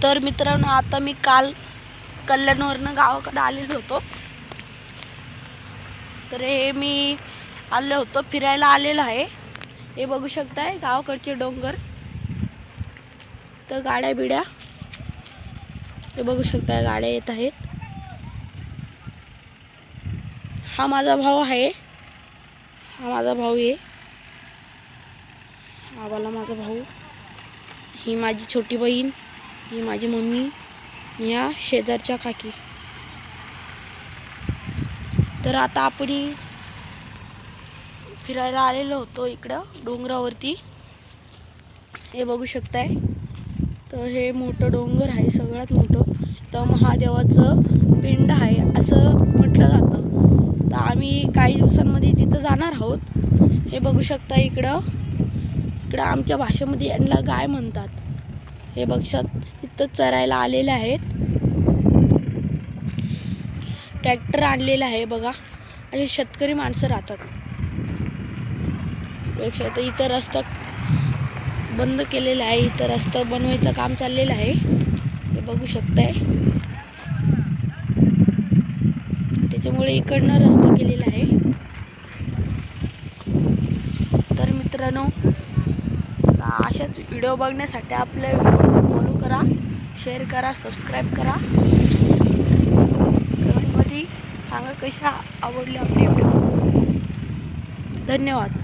तर मित्रांनो, आता मी काल कल्याणवरनं गावाकडे आलेलो होतो. तर हे मी आलो होतो, फिरायला आलेलो आहे. हे बघू शकताय गावाकडचे डोंगर, तर गाड्या बिड्या हे बघू शकताय, गाड्या येत आहेत. हा माझा भाऊ आहे, हा माझा भाऊ आहे, हा वाला माझा भाऊ, ही माझी छोटी बहीण, ही माझी मम्मी, या शेजारच्या काकी. तर आता आपण फिरायला आलेलो होतो इकडं डोंगरावरती. हे बघू शकताय, तर हे मोठं डोंगर आहे, सगळ्यात मोठं. तर महादेवाचं पिंड आहे असं म्हटलं जातं. तर आम्ही काही दिवसांमध्ये तिथं जाणार आहोत. हे बघू शकता, इकडं आमच्या भाषेमध्ये यांना गाय म्हणतात. हे बघशात इथं चरायला आलेले आहेत. ट्रॅक्टर आणलेला आहे बघा, असे शेतकरी माणसं राहतात. तर इथं रस्ता बंद केलेला आहे, इथं रस्ता बनवायचं काम चाललेलं आहे. हे बघू शकताय, त्याच्यामुळे इकडनं रस्ता केलेला आहे. तर मित्रांनो, अशाच व्हिडिओ बघण्यासाठी आपल्या व्हिडिओला फॉलो करा, शेअर करा, सबस्क्राईब करा. कमेंटमध्ये सांगा कशा आवडले आपले व्हिडिओ. धन्यवाद.